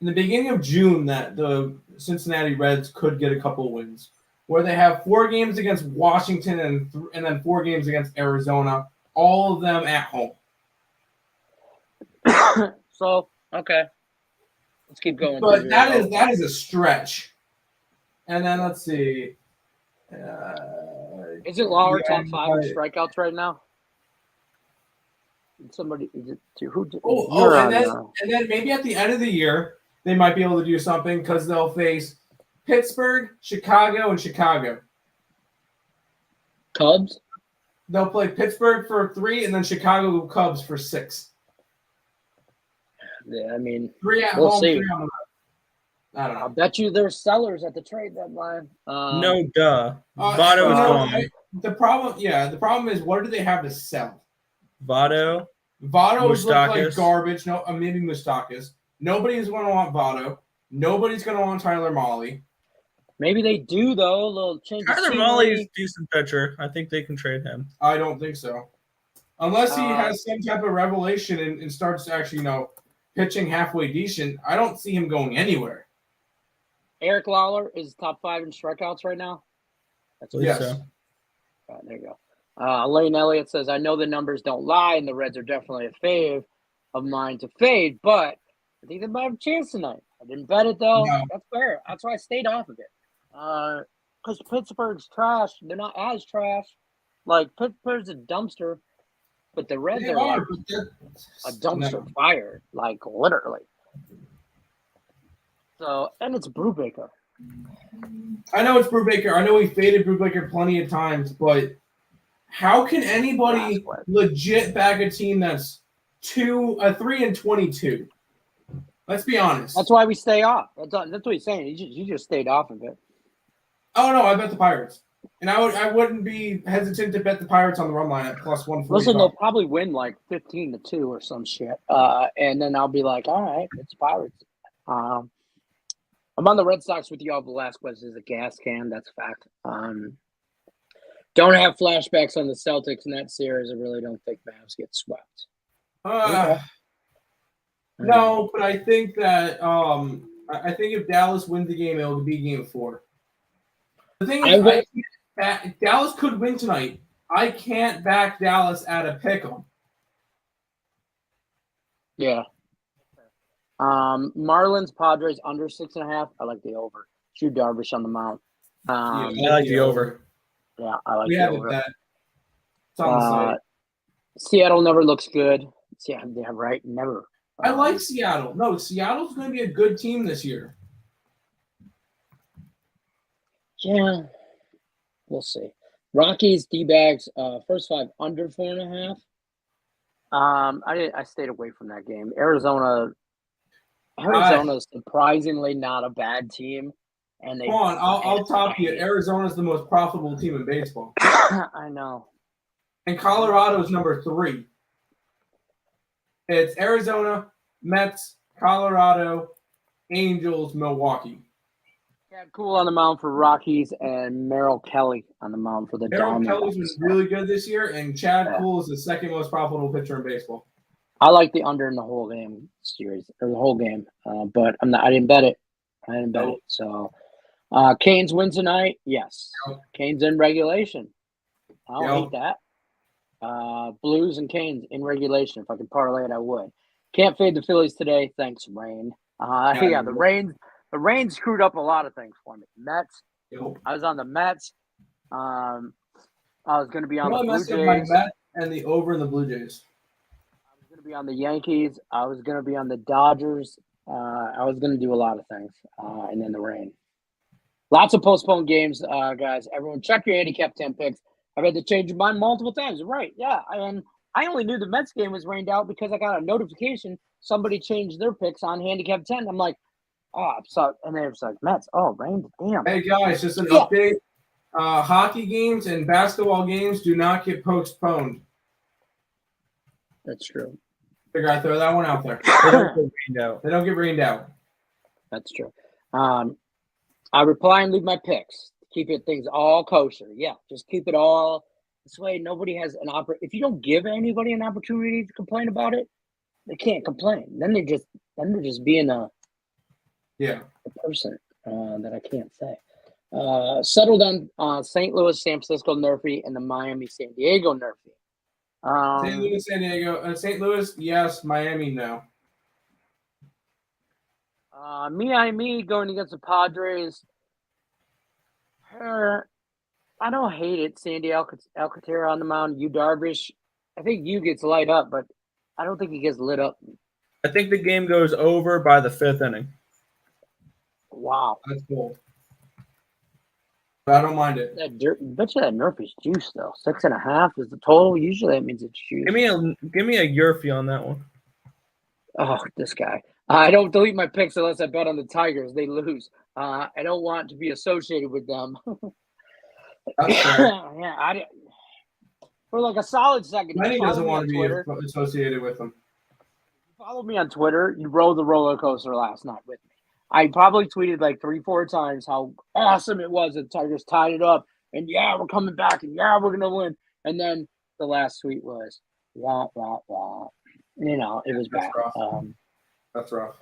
In the beginning of June, that the Cincinnati Reds could get a couple of wins, where they have 4 games against Washington and then 4 games against Arizona, all of them at home. So okay, let's keep going. But that is a stretch. And then let's see. Isn't Lauer top 5 in strikeouts right now? Somebody is it who? And then maybe at the end of the year they might be able to do something because they'll face Pittsburgh, Chicago, and Chicago. Cubs. They'll play Pittsburgh for 3 and then Chicago Cubs for 6. Yeah, I mean 3 at we'll home. see. 3 on the road. I don't know. I bet you there's sellers at the trade deadline. No duh. Votto is gone. The problem is what do they have to sell? Votto Looks like garbage. No, maybe Moustakas. Nobody's going to want Votto. Nobody's going to want Tyler Mahle. Maybe they do though. A little change. Tyler Mahle is a decent pitcher. I think they can trade him. I don't think so. Unless he has some type of revelation and starts actually, pitching halfway decent, I don't see him going anywhere. Eric Lawler is top 5 in strikeouts right now. That's what so. There you go. Lane Elliott says, I know the numbers don't lie, and the Reds are definitely a fave of mine to fade, but I think they might have a chance tonight. I didn't bet it, though. No. That's fair. That's why I stayed off of it. Because Pittsburgh's trash. They're not as trash. Like, Pittsburgh's a dumpster, but the Reds are like a dumpster fire, like, literally. So, and it's Brubaker. I know it's Brubaker. I know we faded Brubaker plenty of times, but how can anybody legit back a team that's 3-22? Let's be honest. That's why we stay off. That's what he's saying. You just stayed off of it. Oh no, I bet the Pirates, and I wouldn't be hesitant to bet the Pirates on the run line at +145. Listen, they'll probably win like 15-2 or some shit, and then I'll be like, all right, it's Pirates. I'm on the Red Sox with you all. Velasquez is a gas can. That's a fact. Don't have flashbacks on the Celtics in that series. I really don't think Mavs get swept. No, but I think that I think if Dallas wins the game, it'll be Game 4. The thing is, Dallas could win tonight. I can't back Dallas at a pick'em. Yeah. Marlins, Padres under 6.5. I like the over. Drew Darvish on the mound. I like the over. Yeah, I like the over. It's on the site. Seattle never looks good. Yeah, right. Never. I like Seattle. No, Seattle's going to be a good team this year. Yeah, we'll see. Rockies, D-bags, first 5 under 4.5. I stayed away from that game. Arizona's surprisingly not a bad team, and they. Come on, I'll top you. Arizona's the most profitable team in baseball. I know. And Colorado's number 3. It's Arizona, Mets, Colorado, Angels, Milwaukee. Chad Cool on the mound for Rockies and Merrill Kelly on the mound for the Diamondbacks. Merrill Kelly's been really good this year, and Chad Cool is the second most profitable pitcher in baseball. I like the under in the whole game series or the whole game, but I didn't bet it. So, Canes win tonight. Yes, Canes in regulation. I don't hate that. Blues and Canes in regulation. If I could parlay it, I would. Can't fade the Phillies today. Thanks, rain. The rain screwed up a lot of things for me. Mets. I was on the Mets. I was going to be on the Blue Jays. Met and the over in the Blue Jays. I was going to be on the Yankees. I was going to be on the Dodgers. I was going to do a lot of things. And then the rain. Lots of postponed games, guys. Everyone check your handicap 10 picks. I've had to change my mind multiple times. Right, yeah. And I only knew the Mets game was rained out because I got a notification somebody changed their picks on handicap 10. I'm like, oh, I'm sorry. And then it was like, Mets, rained. Damn. Hey, guys, just an update. Hockey games and basketball games do not get postponed. That's true. Figure I throw that one out there. They don't get rained out. That's true. I reply and leave my picks. Keep things all kosher. Yeah, just keep it all this way. Nobody has an if you don't give anybody an opportunity to complain about it, they can't complain. Then they're just being a person that I can't say. Settled on St. Louis, San Francisco, Nerfy, and the Miami, San Diego, Nerfy. St. Louis, San Diego. St. Louis, yes. Miami, no. Miami going against the Padres. I don't hate it. Sandy Alcantara on the mound. Yu Darvish. I think Yu gets light up, but I don't think he gets lit up. I think the game goes over by the 5th inning. Wow. That's cool. But I don't mind it. Bet you that Nerfy's juice, though. 6.5 is the total. Usually that means it's juice. Give me a Yerfy on that one. Oh, this guy. I don't delete my picks unless I bet on the Tigers. They lose. I don't want to be associated with them. Yeah, for like a solid second. Lenny doesn't want to be associated with them. Follow me on Twitter. You rode the roller coaster last night with me. I probably tweeted like 3-4 times how awesome it was that Tigers tied it up. And we're coming back. And we're going to win. And then the last tweet was, Wah, wah, wah. You know, it was bad. That's rough. That's rough.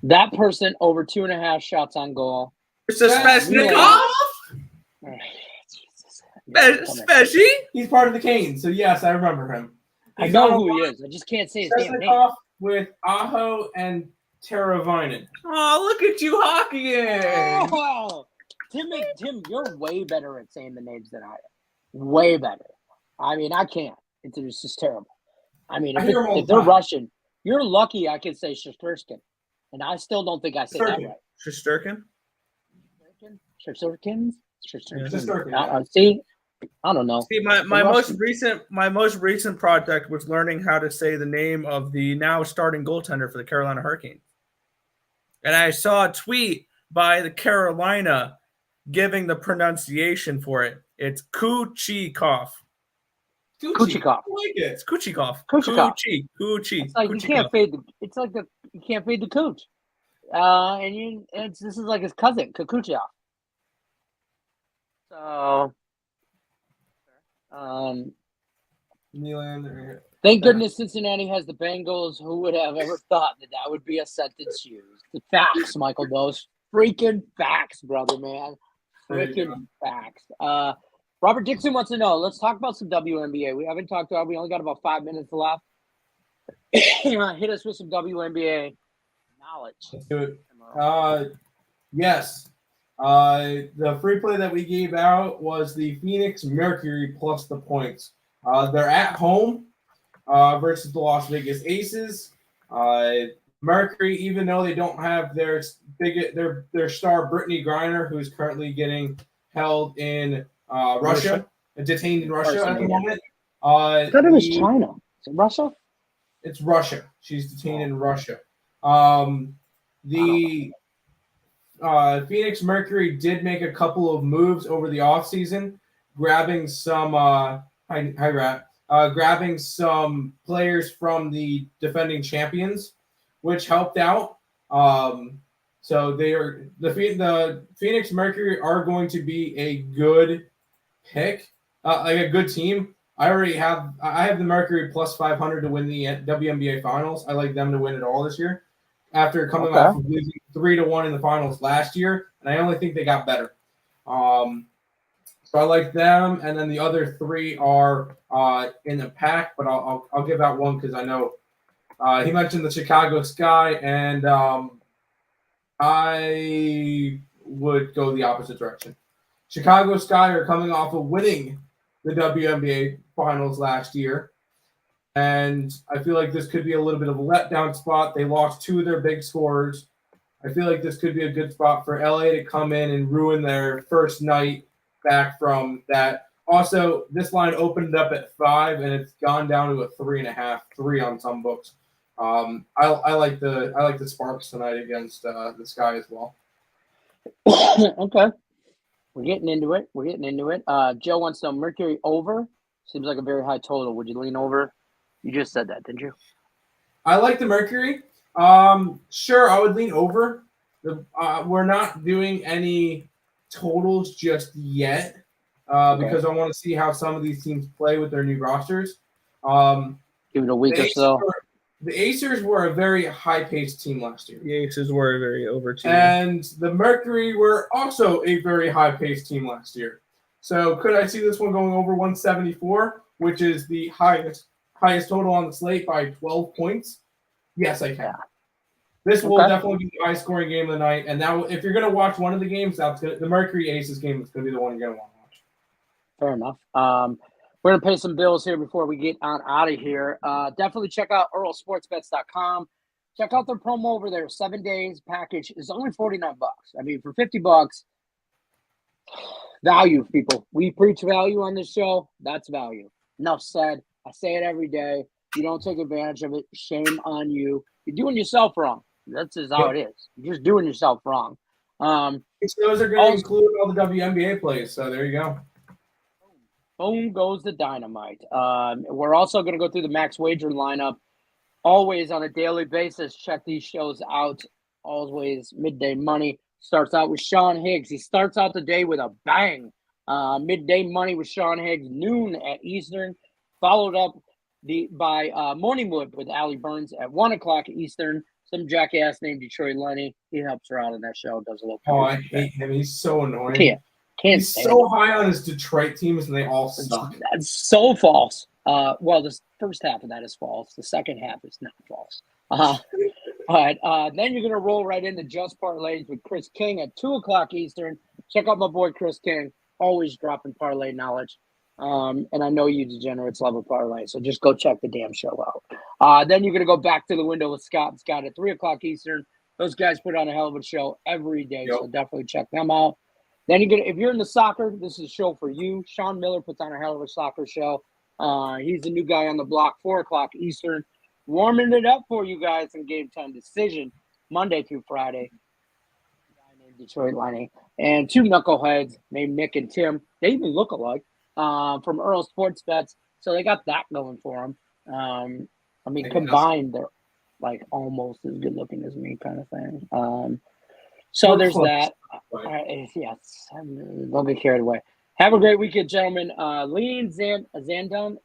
That person over 2.5 shots on goal. It's a Svechnikov? Speci? He's part of the Canes, so yes, I remember him. I know who he is. I just can't say his damn name. Svechnikov with Aho and Teravainen. Oh, look at you hockeying. Oh, Tim, you're way better at saying the names than I am. Way better. I mean, I can't. It's just terrible. I mean, if they're Russian, you're lucky I can say Shesterkin. And I still don't think I say that right. Shesterkin? Shesterkin? Shesterkin. See? I don't know. See, my most recent project was learning how to say the name of the now starting goaltender for the Carolina Hurricanes. And I saw a tweet by the Carolina giving the pronunciation for it. It's Kuchikov. Kuchikov. I like it. It's Kuchikov. Kuchikov. Kuchi. It's like you can't fade the. It's like you can't fade the Kuch. This is like his cousin Kukuchov. So, Nylander. thank goodness Cincinnati has the Bengals. Who would have ever thought that would be a sentence used? The facts, Michael. Those freaking facts, brother, man. Freaking facts. Robert Dixon wants to know. Let's talk about some WNBA. We haven't talked about. We only got about 5 minutes left. Hit us with some WNBA knowledge. Let's do it. Yes. The free play that we gave out was the Phoenix Mercury plus the points. They're at home versus the Las Vegas Aces. Mercury, even though they don't have their star Brittany Griner, who's currently getting held in Russia, detained in Russia at the moment. I thought it was China. Is it Russia? It's Russia. She's detained in Russia. The Phoenix Mercury did make a couple of moves over the offseason, grabbing some grabbing some players from the defending champions, which helped out. So the Phoenix Mercury are going to be a good pick, like a good team. I have the Mercury plus 500 to win the WNBA Finals. I like them to win it all this year, after coming off of losing 3-1 in the finals last year, and I only think they got better. So I like them, and then the other three are in the pack, but I'll give out one because I know he mentioned the Chicago Sky, and I would go the opposite direction. Chicago Sky are coming off of winning the WNBA Finals last year, and I feel like this could be a little bit of a letdown spot. They lost two of their big scorers. I feel like this could be a good spot for LA to come in and ruin their first night back from that. Also, this line opened up at 5, and it's gone down to a 3.5, 3 on some books. I like the Sparks tonight against the Sky as well. Okay. We're getting into it. Joe wants to know Mercury over. Seems like a very high total. Would you lean over? You just said that, didn't you? I like the Mercury. Sure, I would lean over. We're not doing any totals just yet because I want to see how some of these teams play with their new rosters. Give it a week or so. The Acers were a very high-paced team last year. The Aces were a very over team. And the Mercury were also a very high-paced team last year. So could I see this one going over 174, which is the highest total on the slate by 12 points? Yes, I can. This will definitely be the high-scoring game of the night. And now, if you're going to watch one of the games, the Mercury Aces game is going to be the one you're going to want to watch. Fair enough. We're going to pay some bills here before we get on out of here. Definitely check out EarlSportsBets.com. Check out their promo over there. 7 days package is only $49. I mean, for $50, value, people. We preach value on this show. That's value. Enough said. I say it every day. You don't take advantage of it. Shame on you. You're doing yourself wrong. That's just how it is. You're just doing yourself wrong. Those are going to include all the WNBA plays. So there you go. Boom goes the dynamite. We're also going to go through the max wager lineup. Always on a daily basis. Check these shows out. Always midday money. Starts out with Sean Higgs. He starts out the day with a bang. Midday money with Sean Higgs, noon at Eastern. Followed up by Morningwood with Allie Burns at 1:00 Eastern. Some jackass named Detroit Lenny. He helps her out in that show. Does a little. Oh, I hate him. He's so annoying. Can't He's so high on his Detroit teams, and they all suck. That's so false. Well, the first half of that is false. The second half is not false. But then you're going to roll right into Just Parlays with Chris King at 2:00 Eastern. Check out my boy Chris King, always dropping parlay knowledge. And I know you degenerates love a parlay, so just go check the damn show out. Then you're going to go back to the window with Scott and Scott at 3:00 Eastern. Those guys put on a hell of a show every day, so definitely check them out. Then if you're in the soccer, this is a show for you. Sean Miller puts on a hell of a soccer show. He's the new guy on the block, 4:00 Eastern. Warming it up for you guys in Game Time Decision, Monday through Friday. A guy named Detroit Lenny. And two knuckleheads named Nick and Tim. They even look alike from Earl Sports Bets. So they got that going for them. I mean, combined, they're like almost as good looking as me kind of thing. So there's that. Yes, don't get carried away. Have a great weekend, gentlemen. Lean Zandon,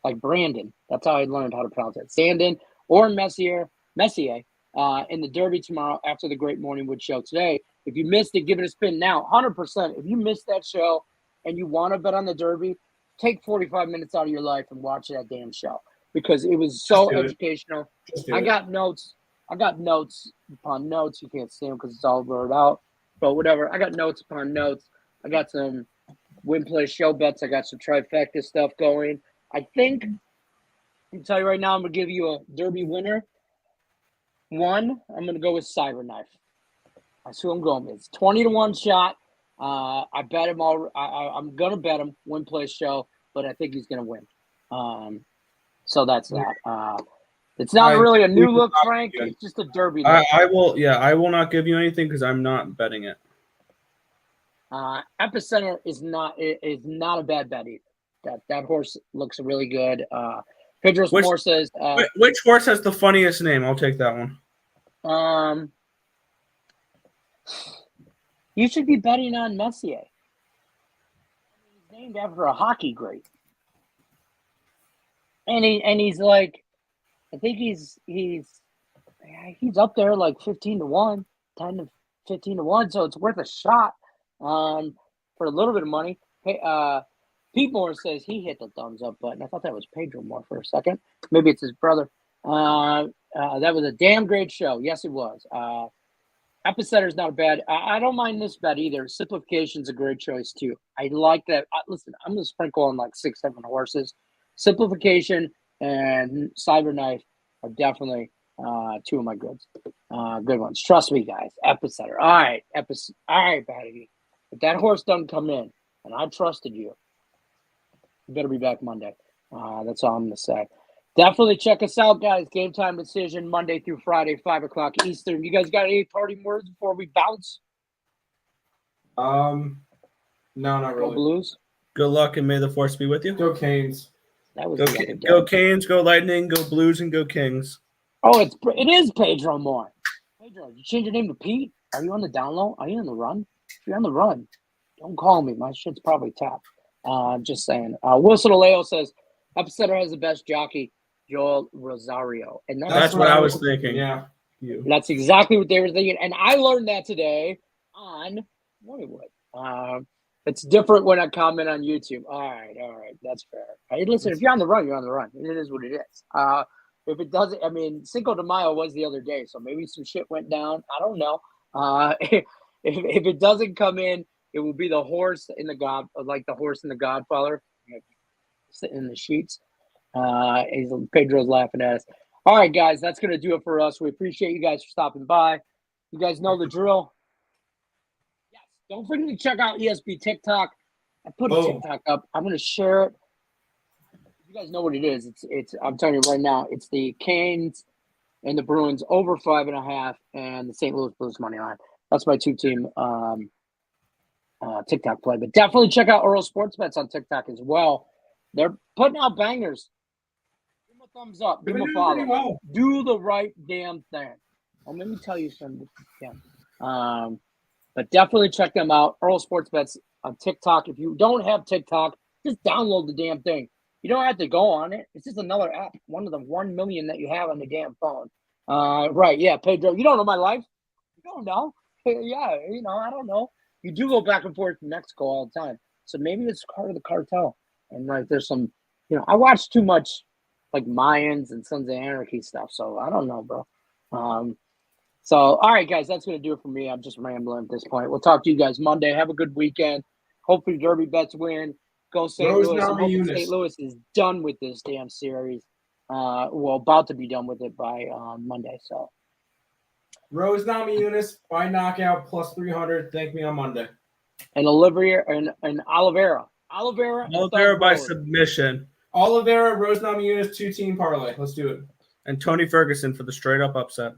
like Brandon. That's how I learned how to pronounce it. Zandon or Messier in the Derby tomorrow after the Great Morning Wood show today. If you missed it, give it a spin now. 100%. If you missed that show and you want to bet on the Derby, take 45 minutes out of your life and watch that damn show because it was so educational. I got notes upon notes. You can't see them because it's all blurred out. But whatever. I got notes upon notes. I got some win, play, show bets. I got some trifecta stuff going. I think, I can tell you right now, I'm going to give you a Derby winner. One, I'm going to go with Cyberknife. That's who I'm going with. It's 20-1 shot. I bet him all. I'm going to bet him win, play, show, but I think he's going to win. So that's that. It's not really a new look, Frank. It's just a Derby look. I will not give you anything because I'm not betting it. Epicenter is not a bad bet either. That horse looks really good. Pedro's more says. Which horse has the funniest name? I'll take that one. You should be betting on Messier. He's named after a hockey great, and he's like, I think he's up there like 15-1, 10 to 15-1, so it's worth a shot for a little bit of money. Hey, Pete Moore says he hit the thumbs up button. I thought that was Pedro Moore for a second. Maybe it's his brother. That was a damn great show. Yes, it was. Epicenter is not bad. I don't mind this bet either. Simplification's a great choice too. I like that. Listen, I'm going to sprinkle on like 6-7 horses. Simplification and Cyberknife are definitely two of my good ones. Trust me, guys. Epicenter. All right, Patty. If that horse doesn't come in, and I trusted you, you better be back Monday. That's all I'm going to say. Definitely check us out, guys. Game Time Decision, Monday through Friday, 5:00 Eastern. You guys got any parting words before we bounce? No, not really. Go Blues. Good luck and may the force be with you. Go Canes. That was go Canes, go Lightning, go Blues, and go Kings. Oh, it is Pedro Moore. Pedro, you change your name to Pete? Are you on the down low? Are you on the run? If you're on the run, don't call me. My shit's probably tapped. Just saying. Wilson Aleo says, Epicenter has the best jockey, Joel Rosario. And that's what I was thinking. Yeah. That's exactly what they were thinking. And I learned that today on Morningwood. It's different when I comment on YouTube. All right. That's fair. Hey, listen, if you're on the run, you're on the run. It is what it is. If it doesn't, I mean, Cinco de Mayo was the other day, so maybe some shit went down. I don't know. If it doesn't come in, it will be the horse in the horse in the Godfather, sitting in the sheets. Pedro's laughing at us. All right, guys, that's going to do it for us. We appreciate you guys for stopping by. You guys know the drill. Yes, don't forget to check out ESB TikTok. I put a TikTok up. I'm going to share it. You guys know what it is. It's. I'm telling you right now, it's the Canes and the Bruins over 5.5 and the St. Louis Blues money line. That's my two-team TikTok play. But definitely check out Earl Sports Bets on TikTok as well. They're putting out bangers. Give them a thumbs up. Give them a follow. Well. Do the right damn thing. Well, let me tell you something. Yeah. But definitely check them out. Earl Sports Bets on TikTok. If you don't have TikTok, just download the damn thing. You don't have to go on it. It's just another app, one of the 1 million that you have on the damn phone. Right? Yeah, Pedro. You don't know my life. You don't know. Yeah, I don't know. You do go back and forth to Mexico all the time, so maybe it's part of the cartel. And like, there's some, I watch too much like Mayans and Sons of Anarchy stuff, so I don't know, bro. So, all right, guys, that's going to do it for me. I'm just rambling at this point. We'll talk to you guys Monday. Have a good weekend. Hopefully, Derby bets win. Go St. Louis. I'm hoping St. Louis is done with this damn series. About to be done with it by Monday. So, Rose Namajunas by knockout plus 300. Thank me on Monday. And Oliveira and Oliveira. Oliveira by submission. Oliveira, Rose Namajunas, 2-team parlay. Let's do it. And Tony Ferguson for the straight up upset.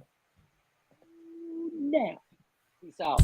Now, peace out.